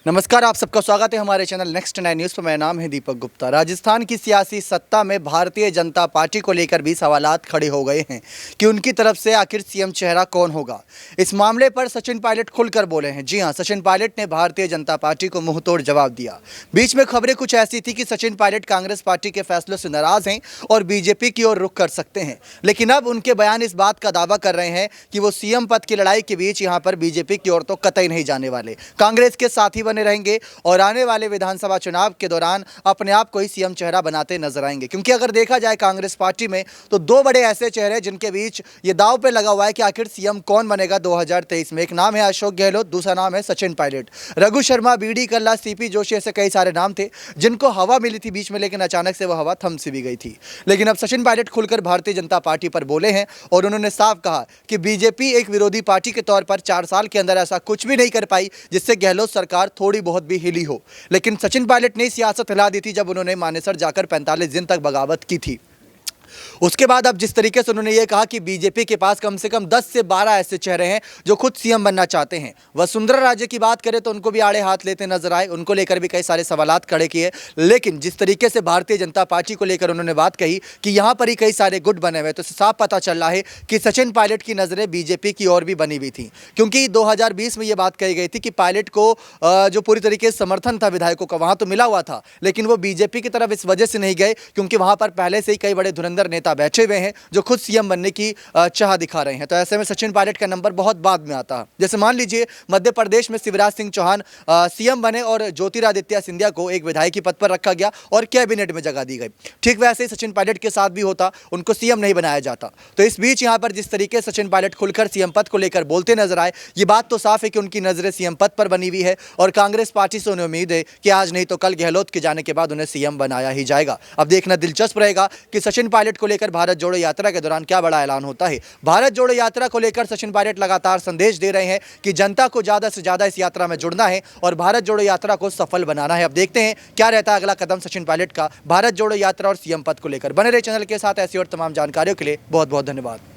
नमस्कार, आप सबका स्वागत है हमारे चैनल नेक्स्ट 9 न्यूज़ पर। मेरा नाम है दीपक गुप्ता। राजस्थान की सियासी सत्ता में भारतीय जनता पार्टी को लेकर भी सवालात खड़े हो गए हैं कि उनकी तरफ से आखिर सीएम चेहरा कौन होगा। इस मामले पर सचिन पायलट खुलकर बोले हैं। जी हां, सचिन पायलट ने भारतीय जनता पार्टी को मुंहतोड़ जवाब दिया। बीच में खबरें कुछ ऐसी थी कि सचिन पायलट कांग्रेस पार्टी के फैसलों से नाराज हैं और बीजेपी की ओर रुख कर सकते हैं, लेकिन अब उनके बयान इस बात का दावा कर रहे हैं कि वो सीएम पद की लड़ाई के बीच यहां पर बीजेपी की ओर तो कतई नहीं जाने वाले, कांग्रेस के साथ ही बने रहेंगे और आने वाले विधानसभा चुनाव के दौरान अपने आप को ही सीएम चेहरा बनाते नजर आएंगे। क्योंकि अगर देखा जाए कांग्रेस पार्टी में तो दो बड़े ऐसे चेहरे जिनके बीच ये दांव पे लगा हुआ है कि आखिर सीएम कौन बनेगा 2023 में। एक नाम है अशोक गहलोत, दूसरा नाम है सचिन पायलट। रघु शर्मा, बीडी कल्ला, सीपी जोशी, ऐसे कई सारे नाम थे जिनको हवा मिली थी बीच में, लेकिन अचानक से वह हवा थम सी भी गई थी। लेकिन अब सचिन पायलट खुलकर भारतीय जनता पार्टी पर बोले हैं और उन्होंने साफ कहा कि बीजेपी एक विरोधी पार्टी के तौर पर 4 साल के अंदर ऐसा कुछ भी नहीं कर पाई जिससे गहलोत सरकार थोड़ी बहुत भी हिली हो। लेकिन सचिन पायलट ने सियासत हिला दी थी जब उन्होंने मानेसर जाकर 45 दिन तक बगावत की थी। उसके बाद अब जिस तरीके से उन्होंने ये कहा कि बीजेपी के पास कम से कम 10 से 12 ऐसे चेहरे हैं जो खुद सीएम बनना चाहते हैं। वसुंधरा राजे की बात करें तो उनको भी आड़े हाथ लेते नजर आए, उनको लेकर भी कई सारे सवालात खड़े किए। लेकिन जिस तरीके से भारतीय जनता पार्टी को लेकर उन्होंने बात कही कि यहां पर ही कई सारे गुट बने हुए, तो साफ पता चल रहा है कि सचिन पायलट की नजरें बीजेपी की ओर भी बनी हुई थी। क्योंकि 2020 में यह बात कही गई थी कि पायलट को जो पूरी तरीके से समर्थन था विधायकों का वहां तो मिला हुआ था, लेकिन वो बीजेपी की तरफ इस वजह से नहीं गए क्योंकि वहां पर पहले से ही कई बड़े धुरंधर नेता बैठे हुए हैं जो खुद सीएम बनने की चाह दिखा रहे हैं। तो ऐसे में सचिन पायलट का नंबर बहुत बाद में आता है। जैसे मान लीजिए मध्य प्रदेश में शिवराज सिंह चौहान सीएम बने और ज्योतिरादित्य सिंधिया को एक विधायक पद पर रखा गया और कैबिनेट में जगह दी गई। ठीक वैसे ही सचिन पायलट के साथ भी होता, उनको सीएम नहीं बनाया जाता। तो इस बीच यहां पर जिस तरीके से सचिन पायलट खुलकर सीएम पद को लेकर बोलते नजर आए, ये बात तो साफ है कि उनकी नजरें सीएम पद पर बनी हुई है और कांग्रेस पार्टी से उन्हें उम्मीद है कि आज नहीं तो कल गहलोत के जाने के बाद उन्हें सीएम बनाया ही जाएगा। अब देखना दिलचस्प रहेगा कि सचिन पायलट को लेकर भारत जोड़ो यात्रा के दौरान क्या बड़ा ऐलान होता है। भारत जोड़ो यात्रा को लेकर सचिन पायलट लगातार संदेश दे रहे हैं कि जनता को ज्यादा से ज्यादा इस यात्रा में जुड़ना है और भारत जोड़ो यात्रा को सफल बनाना है। अब देखते हैं क्या रहता है अगला कदम सचिन पायलट का भारत जोड़ो यात्रा और सीएम पद को लेकर। बने रहे चैनल के साथ, ऐसी और तमाम जानकारियों के लिए बहुत बहुत धन्यवाद।